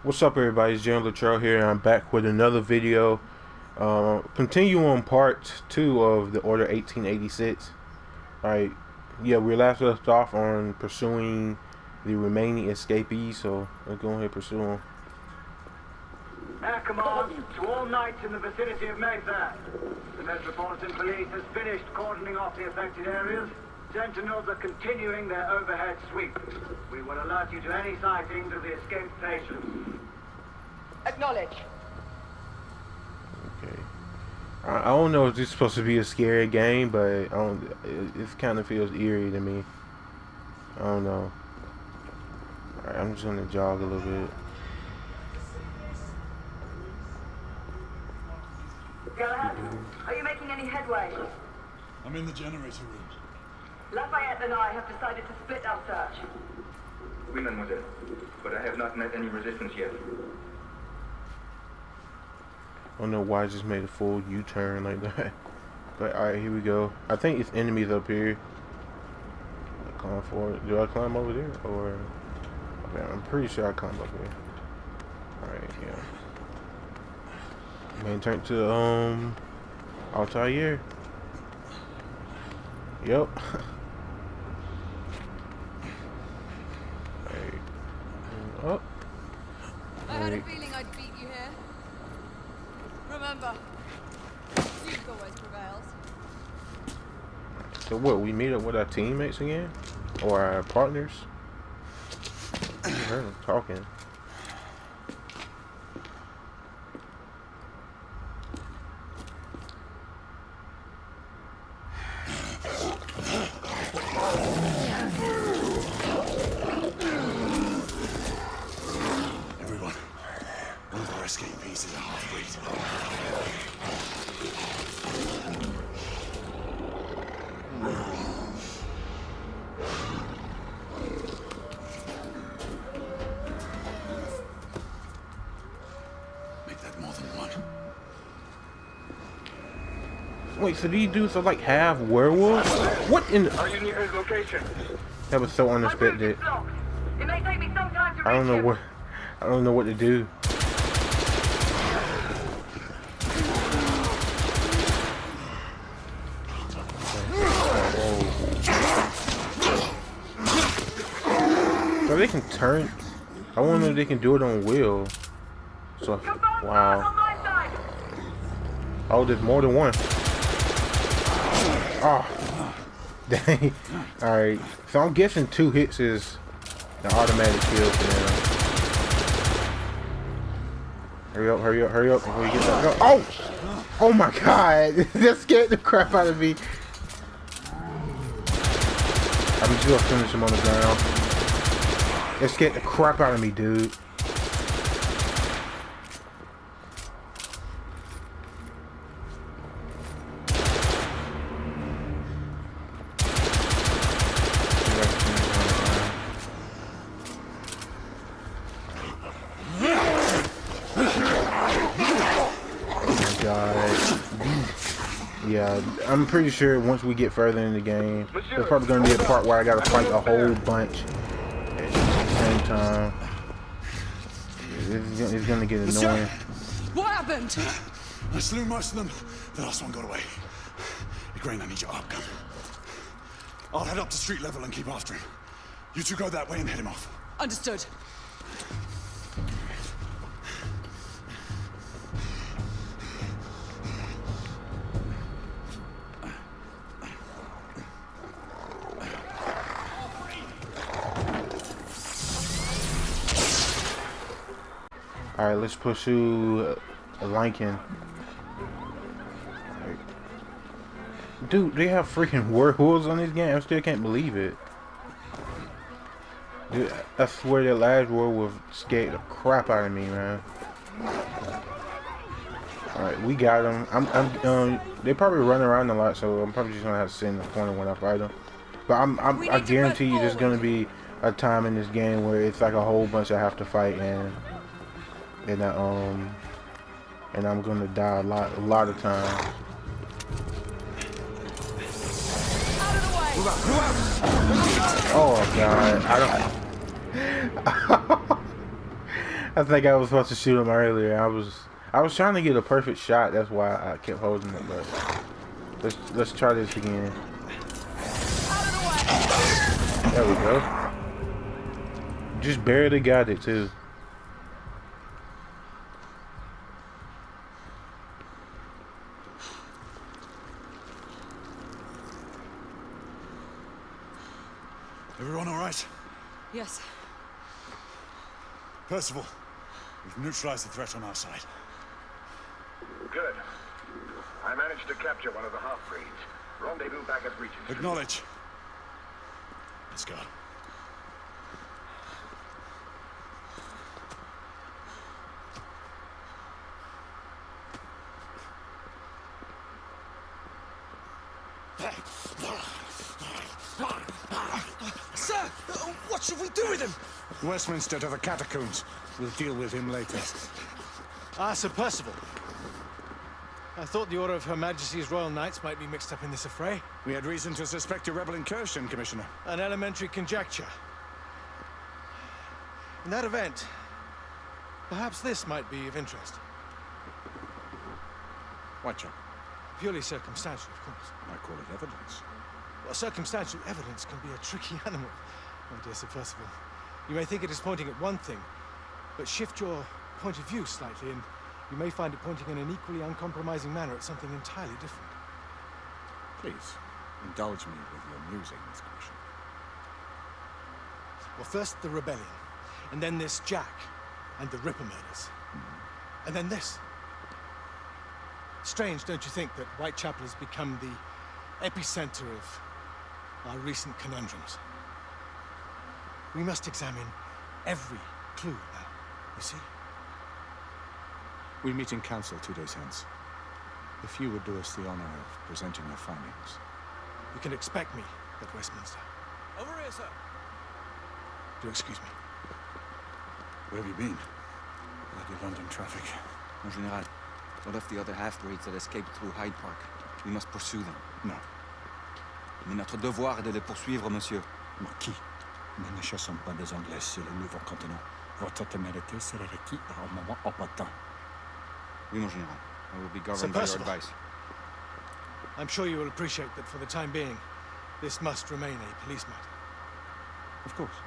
What's up, everybody? It's Jim Latrell here, and I'm back with another video. Continue on part 2 of the Order 1886. Alright, yeah, we last left off on pursuing the remaining escapees, so let's go ahead and pursue them. Air command to all knights in the vicinity of Mayfair. The Metropolitan Police has finished cordoning off the affected areas. Sentinels are continuing their overhead sweep. We will alert you to any sightings of the escaped patients. Acknowledge. Okay. I don't know if this is supposed to be a scary game, but it kind of feels eerie to me. I don't know. Alright, I'm just gonna jog a little bit. Galahad, are you making any headway? I'm in the generator room. Lafayette and I have decided to split our search. Oui, mademoiselle. But I have not met any resistance yet. I don't know why I just made a full U-turn like that. But alright, here we go. I think it's enemies up here. I climb forward. Do I climb over there? Or okay, I'm pretty sure I climb up here. Alright, yeah. Main turn to Altair. Yep. Alright. Up. I had a feeling I'd beat you here. Remember, youth always prevails. So what, we meet up with our teammates again? Or our partners? I heard them talking. Everyone, one of our escapees is a half-breed. Make that more than one. Wait, so these dudes are like half werewolves? What in the... Are you near his location? That was so unexpected. It may take me some time to I don't know what... I don't know what to do. So they can turn... I wonder if they can do it on wheel. So, wow. Oh, there's more than one. Oh, dang. Alright, so I'm guessing 2 hits is the automatic kill for them. Hurry up, hurry up, hurry up before you get that. Oh! Oh my god! That scared the crap out of me. I'm just gonna finish him on the ground. That scared the crap out of me, dude. Yeah, I'm pretty sure once we get further in the game, there's probably going to be a part where I got to fight a whole bunch at the same time. It's going to get annoying. What happened? I slew most of them. The last one got away. Igraine, I need your arc gun. I'll head up to street level and keep after him. You two go that way and head him off. Understood. Alright, let's pursue Lincoln. Right. Dude, they have freaking werewolves on this game. I still can't believe it. Dude, I swear that last werewolf scared the crap out of me, man. Alright, we got them. They probably run around a lot, so I'm probably just gonna have to sit in the corner when I fight them. But I guarantee you, there's gonna be a time in this game where it's like a whole bunch I have to fight, and I'm gonna die a lot of times. Oh god, I don't. I think I was supposed to shoot him earlier. I was trying to get a perfect shot. That's why I kept holding it. But let's try this again. There we go. Just barely got it too. Everyone all right? Yes. Percival, we've neutralized the threat on our side. Good. I managed to capture one of the half-breeds. Rendezvous back at Regent Street. Acknowledge. Let's go. Sir, what should we do with him? Westminster to the catacombs. We'll deal with him later. Ah, Sir Percival. I thought the Order of Her Majesty's Royal Knights might be mixed up in this affray. We had reason to suspect a rebel incursion, Commissioner. An elementary conjecture. In that event, perhaps this might be of interest. Watch out. Purely circumstantial, of course. I call it evidence. Well, circumstantial evidence can be a tricky animal, my dear Sir Percival. You may think it is pointing at one thing, but shift your point of view slightly, and you may find it pointing in an equally uncompromising manner at something entirely different. Please, indulge me with your musings, Commissioner. Well, first the rebellion, and then this Jack, and the Ripper murders. And then this. Strange, don't you think, that Whitechapel has become the epicenter of our recent conundrums? We must examine every clue now, you see? We meet in council 2 days hence. If you would do us the honor of presenting your findings. You can expect me at Westminster. Over here, sir. Do excuse me. Where have you been? Bloody London traffic. Mon Général, what of the other half-breeds that escaped through Hyde Park? We must pursue them. No. Mais notre devoir est de les poursuivre, monsieur. Marquis, nous ne chassons pas des Anglais sur le nouveau continent. Votre témérité serait requis à un moment opportun. Oui, mon Général. I will be Sir governed by your Percival. advice. I'm sure you will appreciate that for the time being, this must remain a police matter. Of course.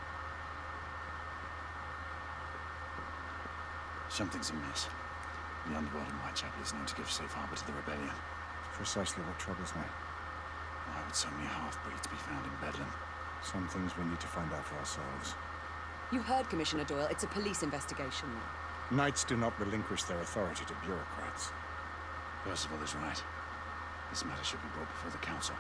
Something's amiss. The underworld in Whitechapel is known to give safe harbor to the rebellion. Precisely what troubles me. Why would so many half-breeds be found in Bedlam? Some things we need to find out for ourselves. You heard, Commissioner Doyle. It's a police investigation. Knights do not relinquish their authority to bureaucrats. Percival is right. This matter should be brought before the council.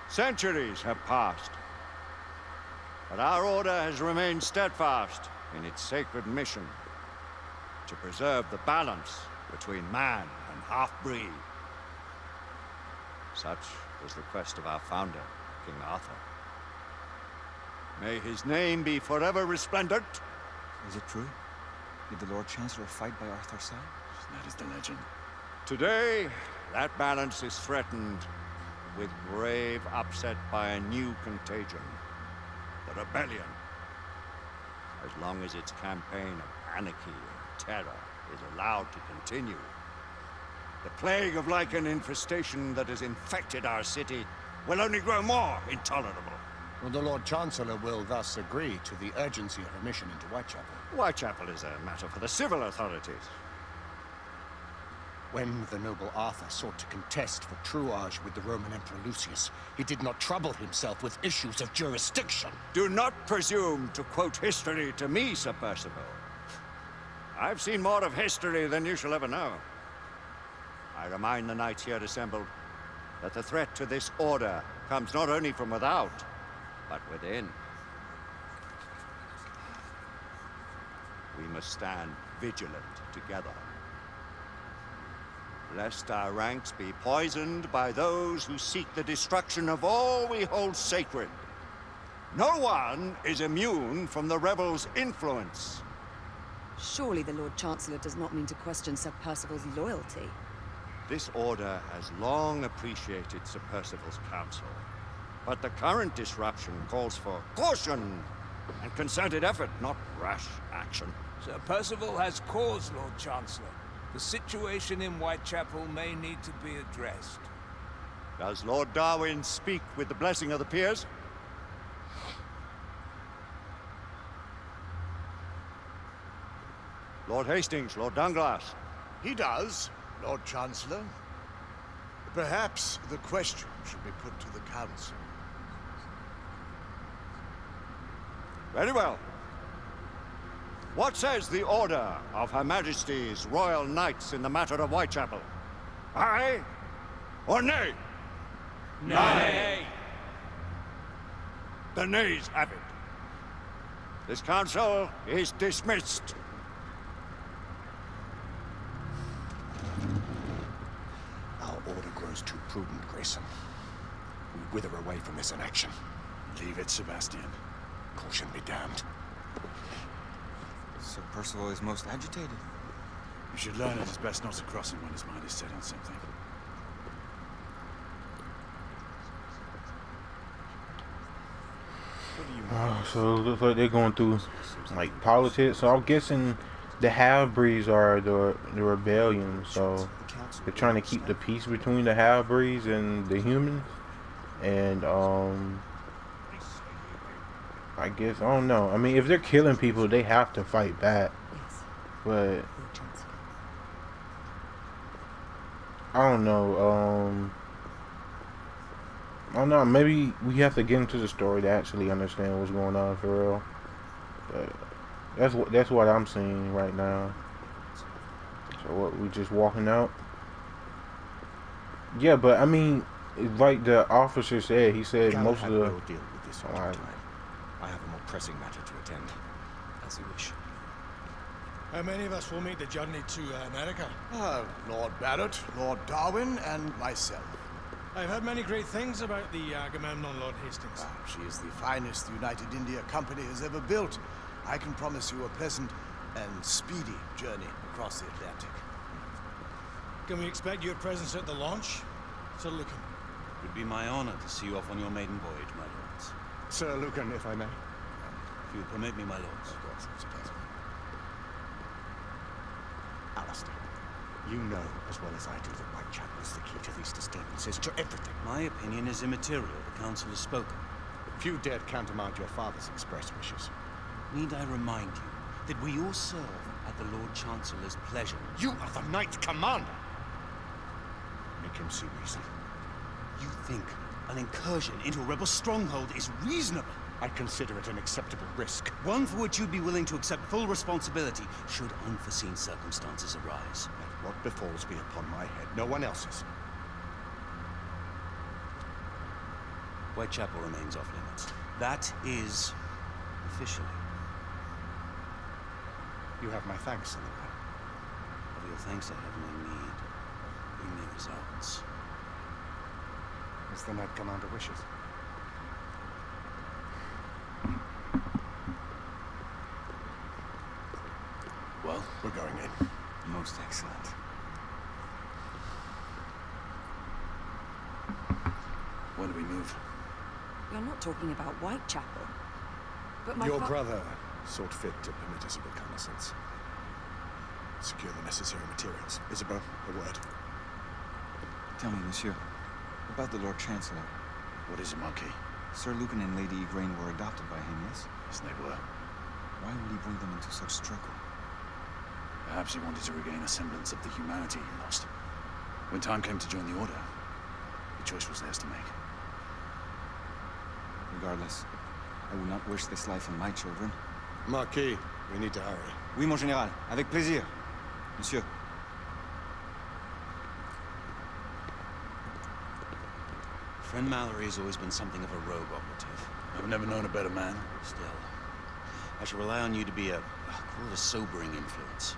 Centuries have passed, but our order has remained steadfast in its sacred mission to preserve the balance between man and half-breed. Such was the quest of our founder, King Arthur. May his name be forever resplendent. Is it true? Did the Lord Chancellor fight by Arthur's side? That is the legend. Today, that balance is threatened with grave upset by a new contagion, the rebellion. As long as its campaign of anarchy and terror is allowed to continue, the plague of lichen infestation that has infected our city will only grow more intolerable. Well, the Lord Chancellor will thus agree to the urgency of a mission into Whitechapel. Whitechapel is a matter for the civil authorities. When the noble Arthur sought to contest for truage with the Roman Emperor Lucius, he did not trouble himself with issues of jurisdiction. Do not presume to quote history to me, Sir Percival. I've seen more of history than you shall ever know. I remind the knights here assembled that the threat to this order comes not only from without, but within. We must stand vigilant together, lest our ranks be poisoned by those who seek the destruction of all we hold sacred. No one is immune from the rebels' influence. Surely the Lord Chancellor does not mean to question Sir Percival's loyalty. This order has long appreciated Sir Percival's counsel, but the current disruption calls for caution and concerted effort, not rash action. Sir Percival has cause, Lord Chancellor. The situation in Whitechapel may need to be addressed. Does Lord Darwin speak with the blessing of the peers? Lord Hastings, Lord Dunglass. He does, Lord Chancellor. Perhaps the question should be put to the Council. Very well. What says the Order of Her Majesty's Royal Knights in the matter of Whitechapel? Aye or nay? Nay. The nays have it. This council is dismissed. Our order grows too prudent, Grayson. We wither away from this inaction. Leave it, Sebastian. Caution be damned. Sir Percival is most agitated. You should learn it is best not to cross him when his mind is set on something. So it looks like they're going through like politics. So I'm guessing the half-breeds are the rebellion. So they're trying to keep the peace between the half-breeds and the humans. And I guess I don't know. I mean, if they're killing people, they have to fight back. But I don't know. I don't know. Maybe we have to get into the story to actually understand what's going on for real. But that's what I'm seeing right now. So what, we just walking out? Yeah, but I mean, like the officer said, he said most of the. We'll deal with this another time. I have a more pressing matter to attend. As you wish. How many of us will make the journey to America? Lord Barrett, Lord Darwin, and myself. I've heard many great things about the Agamemnon, Lord Hastings. She is the finest the United India Company has ever built. I can promise you a pleasant and speedy journey across the Atlantic. Can we expect your presence at the launch? Sir Lucan. It would be my honor to see you off on your maiden voyage, my lords. Sir Lucan, if I may. If you permit me, my lords. Of course, it's a pleasure. Alistair, you know as well as I do that Whitechapel is the key to these disturbances, to everything. My opinion is immaterial. The council has spoken. Few dared countermand your father's express wishes. Need I remind you that we all serve at the Lord Chancellor's pleasure? You are the Knight Commander! Make him see reason. You think an incursion into a rebel stronghold is reasonable? I consider it an acceptable risk. One for which you'd be willing to accept full responsibility should unforeseen circumstances arise. Let what befalls be upon my head, no one else's. Whitechapel remains off limits. That is officially. You have my thanks, Senator. Of your thanks I have no need. Bring me results. As the Knight Commander wishes. Well, we're going in. Most excellent. When do we move? You're not talking about Whitechapel. But my Your brother sought fit to permit us a reconnaissance. Secure the necessary materials. Isabel, a word. Tell me, monsieur, about the Lord Chancellor. What is it, Marquis? Sir Lucan and Lady Igraine were adopted by him, yes? Yes, they were. Why would he bring them into such struggle? Perhaps he wanted to regain a semblance of the humanity he lost. When time came to join the Order, the choice was theirs to make. Regardless, I would not wish this life on my children. Marquis, we need to hurry. Oui, mon général. Avec plaisir. Monsieur. Friend Mallory has always been something of a rogue operative. I've never known a better man. Still, I shall rely on you to be call it a sobering influence.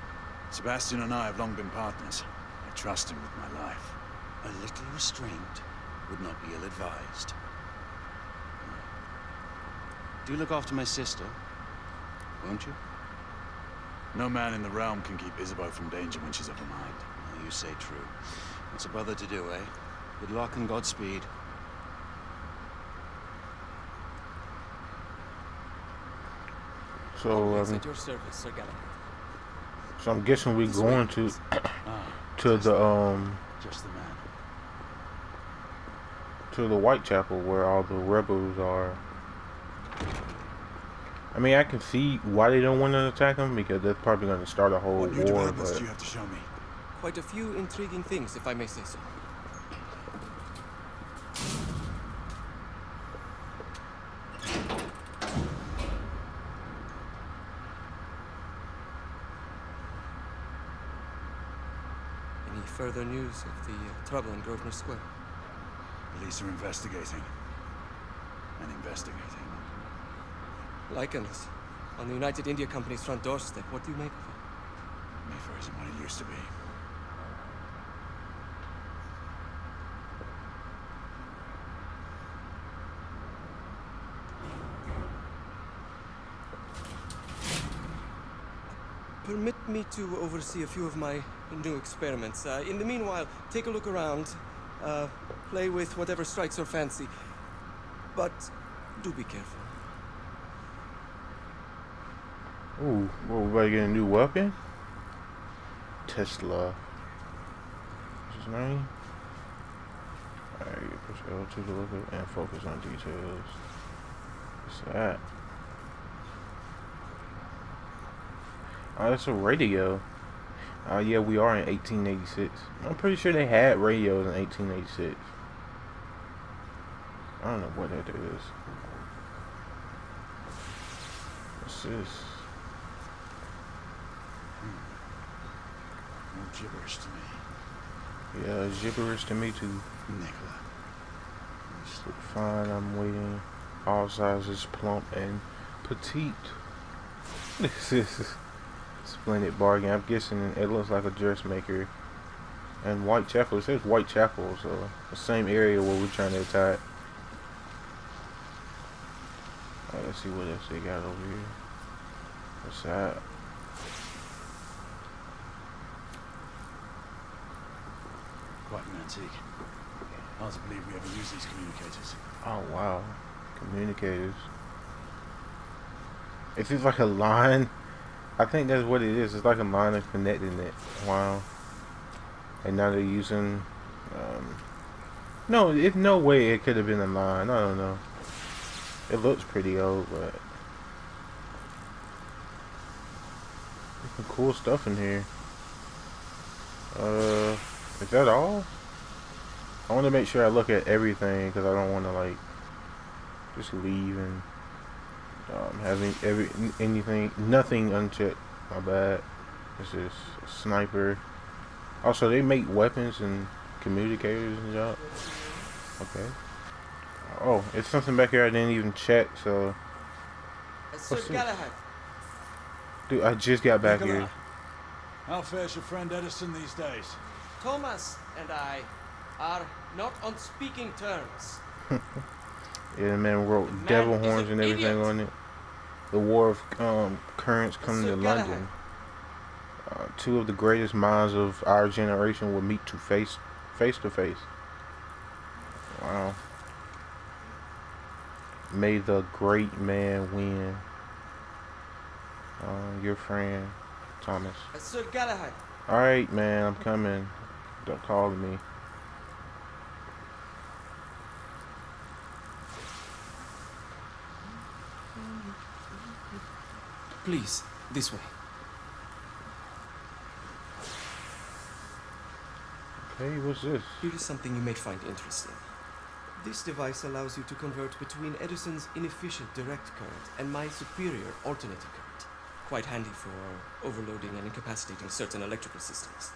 Sebastian and I have long been partners. I trust him with my life. A little restraint would not be ill-advised. Do look after my sister, won't you? No man in the realm can keep Isabeau from danger when she's of a mind. You say true. What's a brother to do, eh? Good luck and Godspeed. So, At your service, Sir Galahad. so I'm guessing we're going to the just the man. to the Whitechapel where all the rebels are. I mean, I can see why they don't want to attack them, because that's probably going to start a whole What new war. developments But do you have to show me? Quite a few intriguing things, if I may say so. Any further news of the trouble in Grosvenor Square? Police are investigating. And investigating. Lycans, on the United India Company's front doorstep. What do you make of it? Mayfair isn't what it used to be. Permit me to oversee a few of my new experiments. In the meanwhile, take a look around. Play with whatever strikes your fancy. But do be careful. ooh, well, we about to get a new weapon. Tesla. What's his name? Alright, push L2 to look at and focus on details. What's that? Oh, that's a radio. Yeah, we are in 1886. I'm pretty sure they had radios in 1886. I don't know what that is. What's this? No gibberish to me. Yeah, gibberish to me too. Nicola. Fine, I'm waiting. All sizes, plump and petite. This is a splendid bargain. I'm guessing it looks like a dressmaker. And Whitechapel, it says Whitechapel, so the same area where we're trying to attack. Alright, let's see what else they got over here. What's that? Quite an antique. Hard to believe we ever use these communicators. Oh wow, communicators. Is this like a line? I think that's what it is. It's like a line of connecting it. Wow. And now they're using. No, it's no way it could have been a line. I don't know. It looks pretty old, but there's some cool stuff in here. Is that all? I want to make sure I look at everything because I don't want to like just leave and having nothing unchecked. My bad. This is a sniper. Also, they make weapons and communicators and stuff. Okay. Oh, it's something back here I didn't even check. So, Sir Galahad. Dude, I just got back Nicola, here. how fares your friend Edison these days? Thomas and I are not on speaking terms. Yeah, the man wrote devil horns and everything on it. The War of Currents coming to London. Two of the greatest minds of our generation will meet to face to face. Wow. May the great man win. Your friend, Thomas. Sir Galahad. Alright, man, I'm coming. Don't call me. Please, this way. Hey, what's this? Here is something you may find interesting. This device allows you to convert between Edison's inefficient direct current and my superior alternating current. Quite handy for overloading and incapacitating certain electrical systems.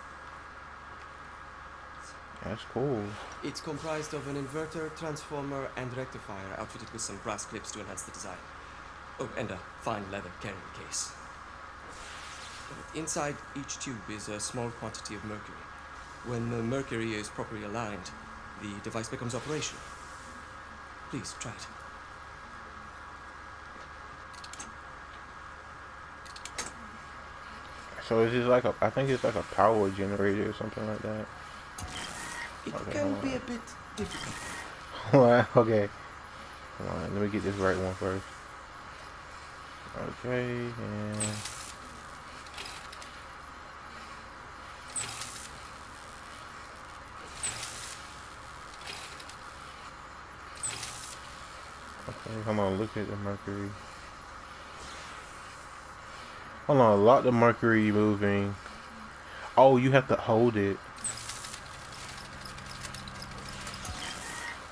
That's cool. It's comprised of an inverter, transformer, and rectifier outfitted with some brass clips to enhance the design. Oh, and a fine leather carrying case. Inside each tube is a small quantity of mercury. When the mercury is properly aligned, the device becomes operational. Please, try it. So is this like I think it's like a power generator or something like that. It Okay, can hold be on. a bit difficult. Okay. Come on, let me get this right one first. Okay, and okay, come on, look at the mercury. Hold on, lock the mercury moving. Oh, you have to hold it.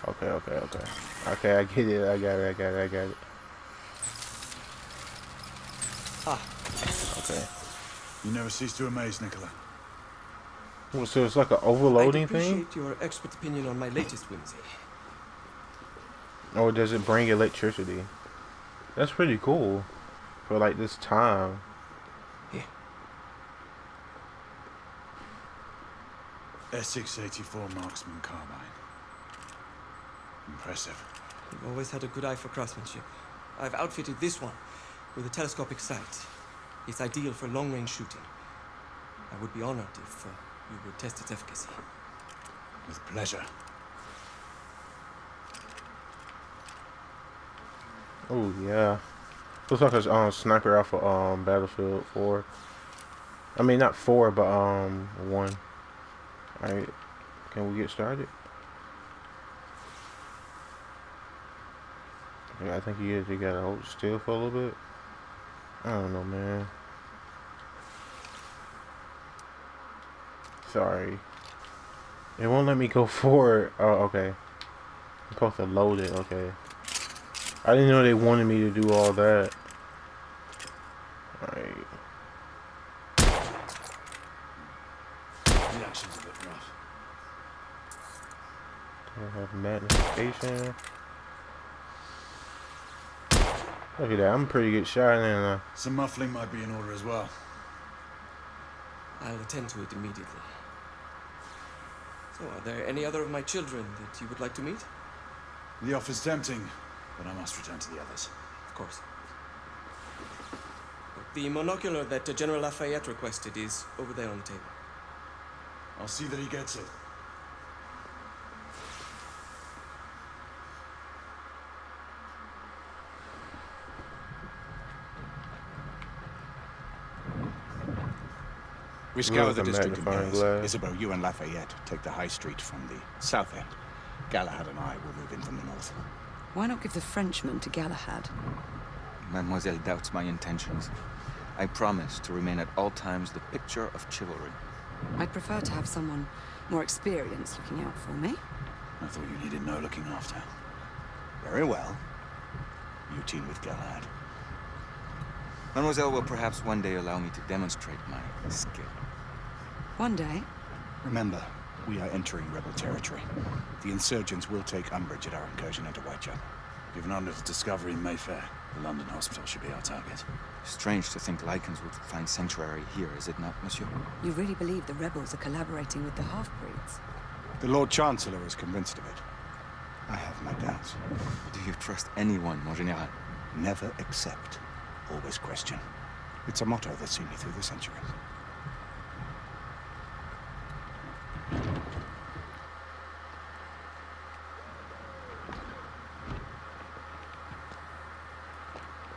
Okay, okay, okay. Okay, I get it, I got it, I got it, I got it. Ah. Okay. You never cease to amaze, Nicola. Well, so it's like an overloading I'd thing? appreciate your expert opinion on my latest whimsy. Or does it bring electricity? That's pretty cool. For like this time. Here. S684 marksman carbine. Impressive. You've always had a good eye for craftsmanship. I've outfitted this one with a telescopic sight. It's ideal for long-range shooting. I would be honored if you would test its efficacy. With pleasure. Oh yeah. Looks like a sniper off of Battlefield 4. I mean not 4, but 1. Alright. Can we get started? Yeah, I think you gotta hold still for a little bit. I don't know, man. Sorry. It won't let me go forward. Oh, okay. I'm supposed to load it, okay. I didn't know they wanted me to do all that. Alright. The action's a bit rough. I have magnification. Look at that, I'm a pretty good shot, and some muffling might be in order as well. I'll attend to it immediately. So, are there any other of my children that you would like to meet? The offer's tempting, but I must return to the others. Of course. The monocular that General Lafayette requested is over there on the table. I'll see that he gets it. We scour Look, the a district in magnifying pairs. glass. Isabeau, you and Lafayette take the high street from the south end. Galahad and I will move in from the north. Why not give the Frenchman to Galahad? Mademoiselle doubts my intentions. I promise to remain at all times the picture of chivalry. I'd prefer to have someone more experienced looking out for me. I thought you needed no looking after. Very well. You team with Galahad. Mademoiselle will perhaps one day allow me to demonstrate my skill. One day? Remember, we are entering rebel territory. The insurgents will take umbrage at our incursion into Whitechapel. Given Under's discovery in Mayfair, the London hospital should be our target. Strange to think Lycans would find sanctuary here, is it not, monsieur? You really believe the rebels are collaborating with the half-breeds? The Lord Chancellor is convinced of it. I have my doubts. Do you trust anyone, mon général? Never accept, always question. It's a motto that's seen me through the centuries.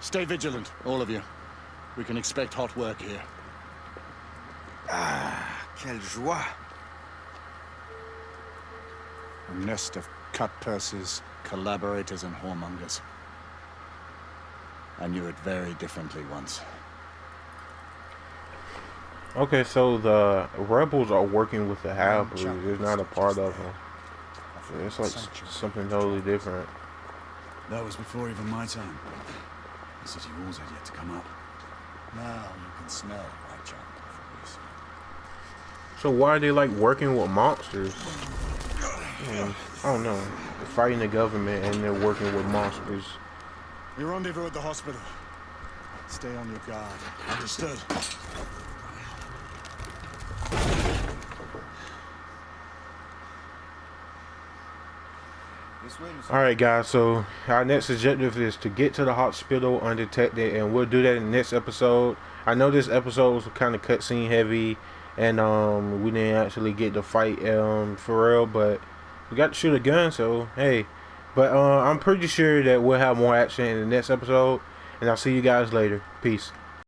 Stay vigilant, all of you. We can expect hot work here. Ah, quelle joie! A nest of cut-purses, collaborators, and whoremongers. I knew it very differently once. okay, so the rebels are working with the half-breeds. It's not a part of them. It's like something totally different. That was before even my time. The city walls had yet to come up. Now you can smell Whitechapel from this. So why are they like working with monsters? I don't know. They're fighting the government and they're working with monsters. We rendezvous at the hospital. Stay on your guard. Understood. Alright guys, so our next objective is to get to the hospital undetected, and we'll do that in the next episode. I know this episode was kind of cutscene heavy and we didn't actually get to fight for real, but we got to shoot a gun, so hey. But I'm pretty sure that we'll have more action in the next episode, and I'll see you guys later. Peace.